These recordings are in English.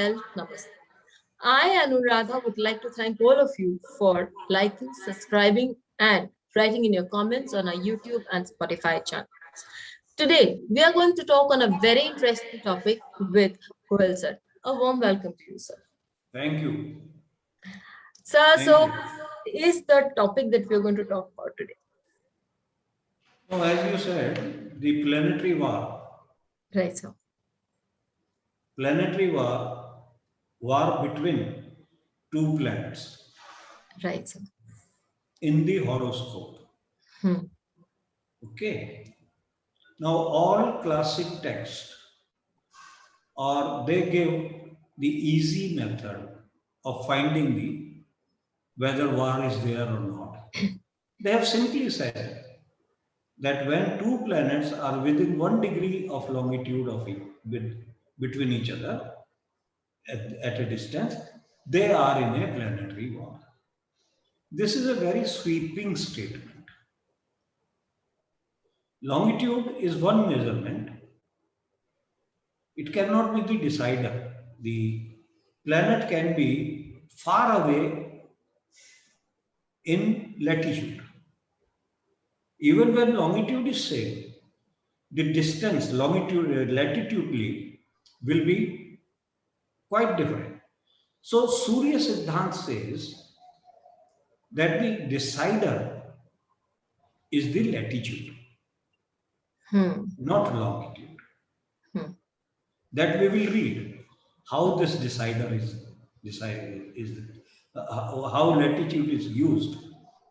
well, namaste. I, Anuradha, would like to thank all of you for liking, subscribing, and writing in your comments on our YouTube and Spotify channels. Today, we are going to talk on a very interesting topic with Goel sir. A warm welcome to you, sir. Thank you. Sir, Thank so you. is the topic that we are going to talk about today? Now, as you said, the planetary war. Right, sir. Planetary war between two planets. Right, sir. In the horoscope. Hmm. Okay. Now, all classic texts, or they give the easy method of finding the whether war is there or not. They have simply said that when two planets are within 1 degree of longitude of between each other at a distance, they are in a planetary war. This is a very sweeping statement. Longitude is one measurement. It cannot be the decider. The planet can be far away in latitude. Even when longitude is same, the distance latitudinally will be quite different. So Surya Siddhant says that the decider is the latitude, not longitude. That we will read how this decider is decided, how latitude is used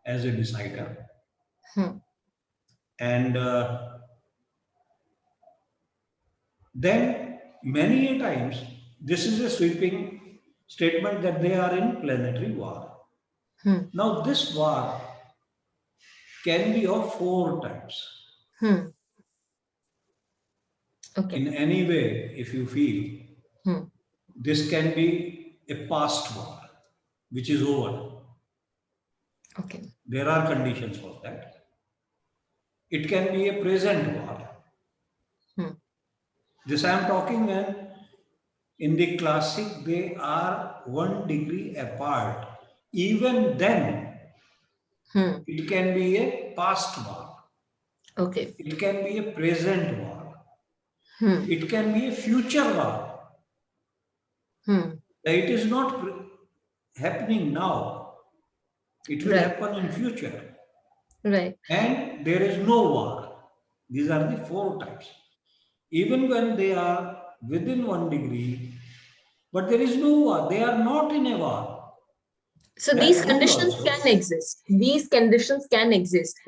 as a decider. And then many a times this is a sweeping statement that they are in planetary war. Now this war can be of 4 types. Okay. In any way, if you feel, this can be a past war, which is over. Okay. There are conditions for that. It can be a present war. This I am talking when in the classic they are 1 degree apart. Even then, it can be a past war. Okay. It can be a present war. It can be a future war. It is not happening now. It will happen in future. Right. And there is no war. These are the 4 types. Even when they are within 1 degree, but there is no war. They are not in a war. So these conditions can exist. These conditions can exist.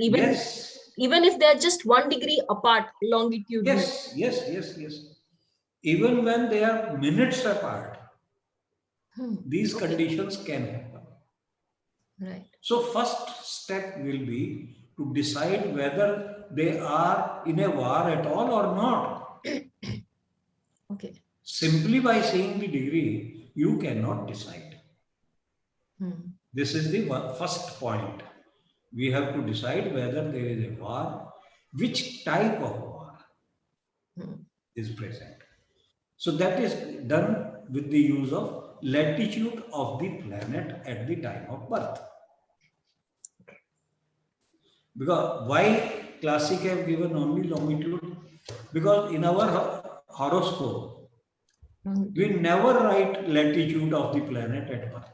Even if they are just 1 degree apart longitude. Yes. Even when they are minutes apart, these conditions can happen. Right. So first step will be to decide whether they are in a war at all or not. Okay. Simply by seeing the degree, you cannot decide. This is the first point. We have to decide whether there is a war, which type of war is present. So that is done with the use of latitude of the planet at the time of birth. Because why classic have given only longitude? Because in our horoscope, we never write latitude of the planet at birth.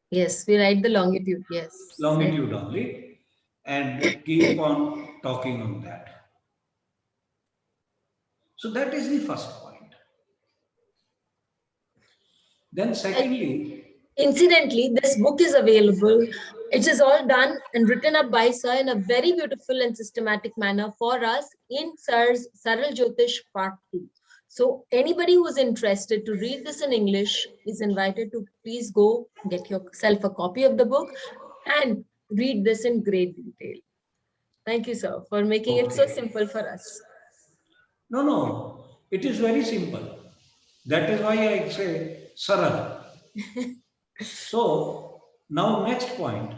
Yes, we write the longitude, yes. Longitude only, and keep on talking on that. So that is the first point. Then secondly, incidentally, this book is available. It is all done and written up by Sir in a very beautiful and systematic manner for us in Sir's Saral Jyotish Part 2. So anybody who is interested to read this in English is invited to please go get yourself a copy of the book and read this in great detail. Thank you, sir, for making it so simple for us. No, it is very simple. That is why I say Saral. So now next point,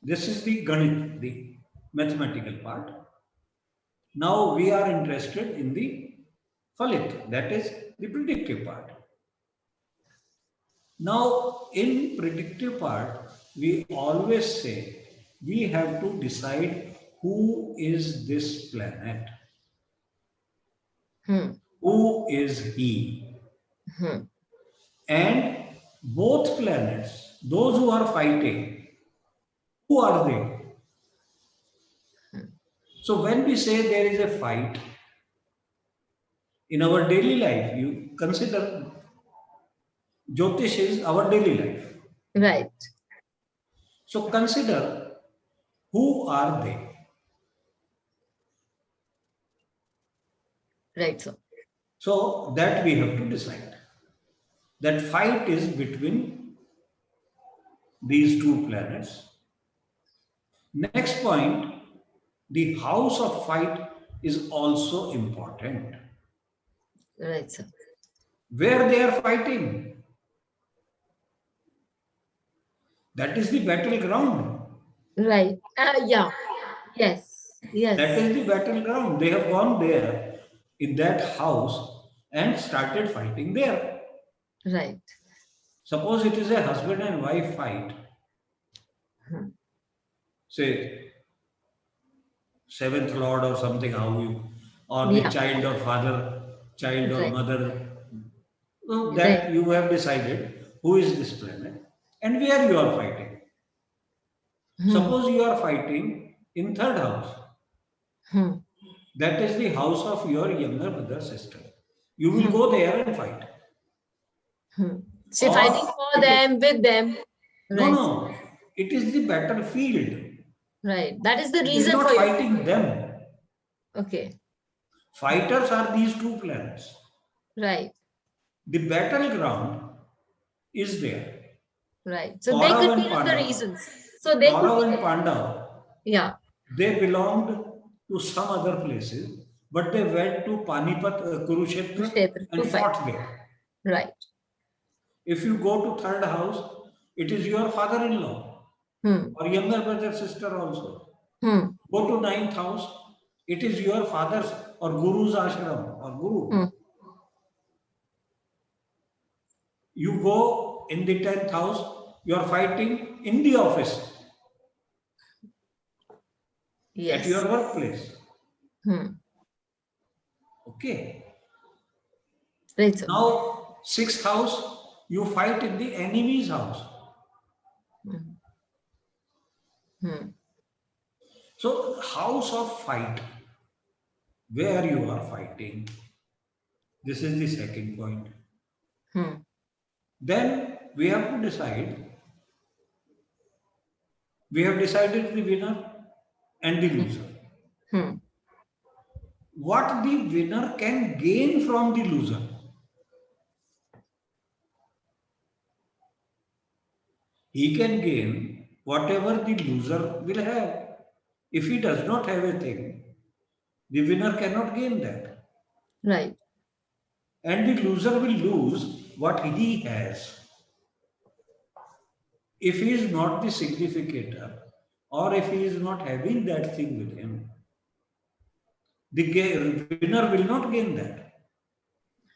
this is the Ganit, the mathematical part. Now we are interested in the Falit, that is the predictive part. Now, in predictive part, we always say we have to decide who is this planet, who is he, and both planets, those who are fighting, who are they? So when we say there is a fight in our daily life, you consider Jyotish is our daily life. Right. So consider who are they? Right, sir. So that we have to decide. That fight is between these two planets. Next point, the house of fight is also important. Right, sir. Where they are fighting, that is the battleground. Right. Yeah. Yes. Yes. That is the battleground. They have gone there in that house and started fighting there. Right. Suppose it is a husband and wife fight, say seventh lord or something, how you, or the Yeah. child or father, child or Right. mother. So Right. that you have decided who is this planet and where you are fighting. Suppose you are fighting in third house. That is the house of your younger brother, sister. You will go there and fight. So fighting Or for it is, them, with them. no, Right. no, it is the battlefield. Right. That is the It is reason not for you. fighting them. Okay. Fighters are these two planets. Right. The battleground is there. Right. So they Kaurav could and be the Pandav. reasons. So they could Kaurav be and the, Pandav, yeah. they belonged to some other places, but they went to Panipat, Kurukshetra, Kshetra and to fight. fought there. Right. If you go to third house, it is your father-in-law or younger brother, sister also. Go to ninth house, it is your father's or guru's ashram or guru. You go in the 10th house, you are fighting in the office, at Yes. your workplace. Okay. Right. So. Now, 6th house, you fight in the enemy's house. So, house of fight, where you are fighting. This is the second point. Then we have to decide. We have decided the winner and the loser. What the winner can gain from the loser. He can gain whatever the loser will have. If he does not have a thing, the winner cannot gain that. Right. And the loser will lose what he has. If he is not the significator, or if he is not having that thing with him, the winner will not gain that.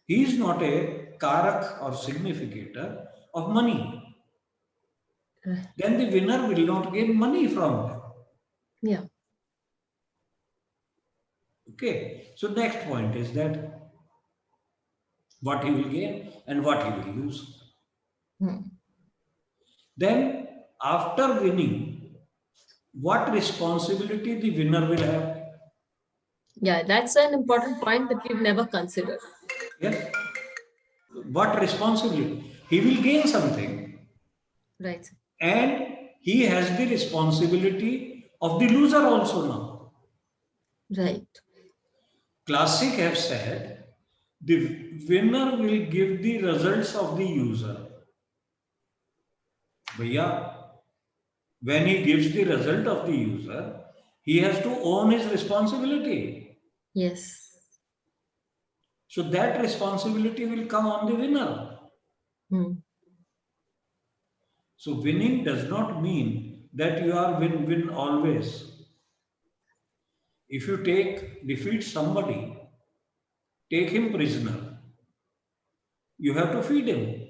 He is not a karak or significator of money. Then the winner will not gain money from that. Yeah. Okay. So next point is that what he will gain and what he will lose. Then after winning, what responsibility the winner will have? Yeah. That's an important point that we've never considered. Yes. What responsibility? He will gain something. Right. And he has the responsibility of the loser also now. Right. Classic have said the winner will give the results of the user. Bhaiya, when he gives the result of the user, he has to own his responsibility. Yes. So that responsibility will come on the winner. So winning does not mean that you are win always. If you defeat somebody, take him prisoner, you have to feed him.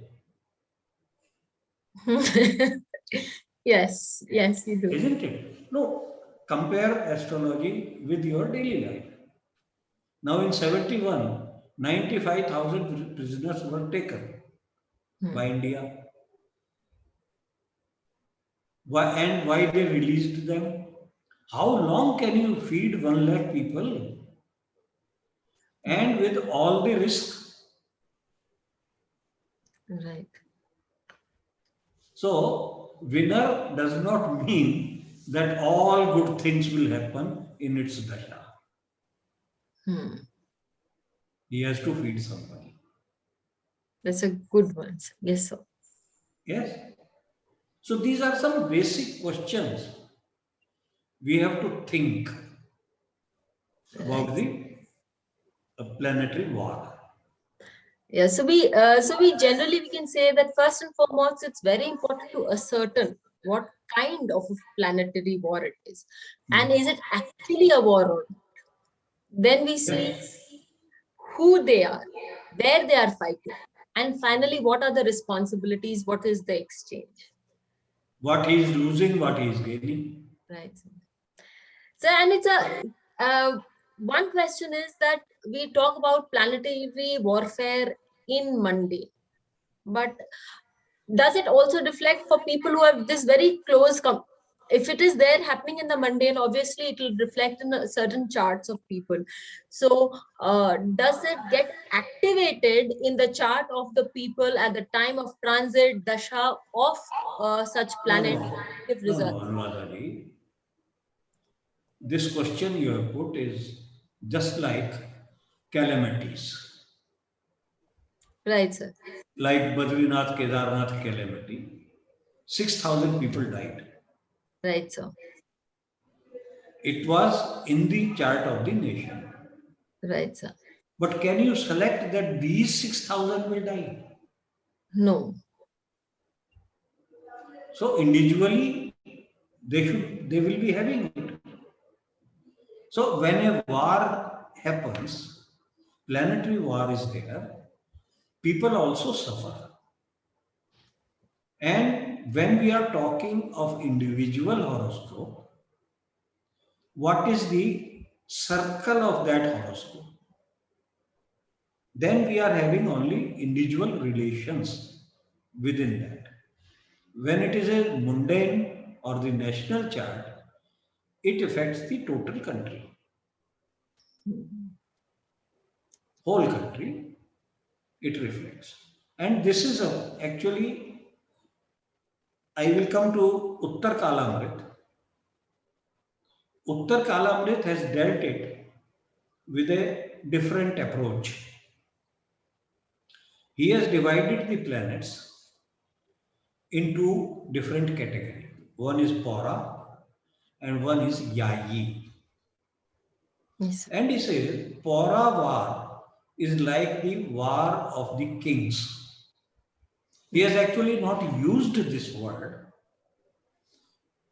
Yes, yes, you do. Isn't it? No, compare astrology with your daily life. Now in 71, 95,000 prisoners were taken by India. Why they released them? How long can you feed 1 lakh people? And with all the risks. Right. So, winner does not mean that all good things will happen in its dasha. He has to feed somebody. That's a good one. Yes, sir. Yes. So, these are some basic questions we have to think about Right. the planetary war. Yeah, so we generally we can say that first and foremost, it's very important to ascertain what kind of a planetary war it is, and is it actually a war or not? Then we see Yes. who they are, where they are fighting, and finally, what are the responsibilities? What is the exchange? What he is losing, what he is gaining. Right. So, and it's one question is that we talk about planetary warfare in Monday, but does it also reflect for people who have this very close if it is there happening in the mundane, obviously it will reflect in certain charts of people. So does it get activated in the chart of the people at the time of transit dasha of such No, planet no, to give no, results? Anuradha ji. This question you have put is just like calamities, Right, sir. like Badrinath Kedarnath calamity. 6,000 people died. Right, sir. It was in the chart of the nation. Right, sir. But can you select that these 6,000 will die? No. So individually, they will be having it. So when a war happens, planetary war is there, people also suffer. And when we are talking of individual horoscope, what is the circle of that horoscope? Then we are having only individual relations within that. When it is a mundane or the national chart, it affects the total country, whole country, it reflects. And this is actually, I will come to Uttar Kalamrit. Uttar Kalamrit has dealt it with a different approach. He has divided the planets into different categories. One is Pora and one is Yayi. Yes. And he says Pora war is like the war of the kings. He has actually not used this word.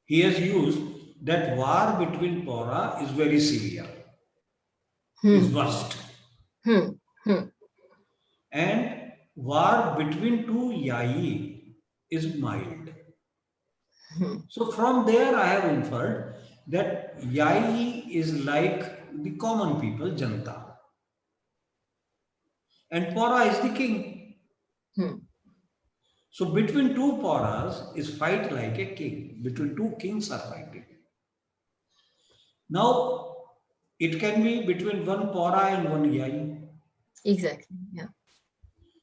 He has used that war between Pora is very severe, is worst. Hmm. Hmm. And war between two Yayi is mild. So from there I have inferred that Yai is like the common people, Janta. And Pora is the king. So between two Poras is fight like a king. Between two kings are fighting. Now it can be between one Pora and one Yai. Exactly. Yeah.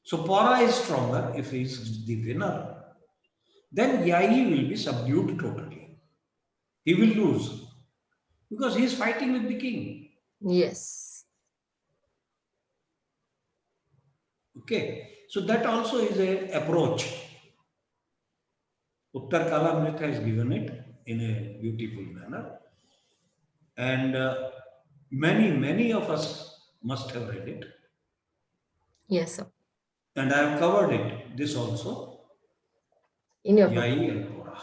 So Pora is stronger if he is the winner. Then Yai will be subdued totally. He will lose because he is fighting with the king. Yes. Okay, so that also is a approach. Uttar Kalamrita has given it in a beautiful manner, and many of us must have read it, Yes, sir. and I have covered it. This also, In your book. Yai and Pora.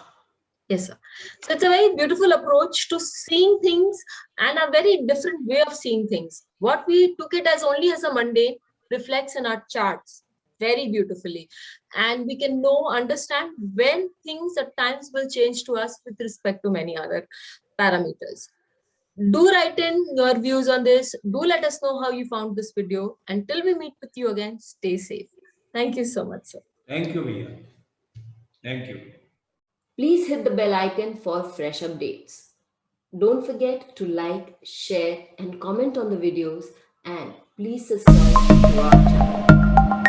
Yes, sir. So it's a very beautiful approach to seeing things and a very different way of seeing things. What we took it as only as a mundane reflects in our charts very beautifully. and we can understand when things at times will change to us with respect to many other parameters. Do write in your views on this. Do let us know how you found this video. Until we meet with you again, stay safe. Thank you so much, sir. Thank you, Via. Thank you. Please hit the bell icon for fresh updates. Don't forget to like, share, and comment on the videos, and please subscribe to our channel.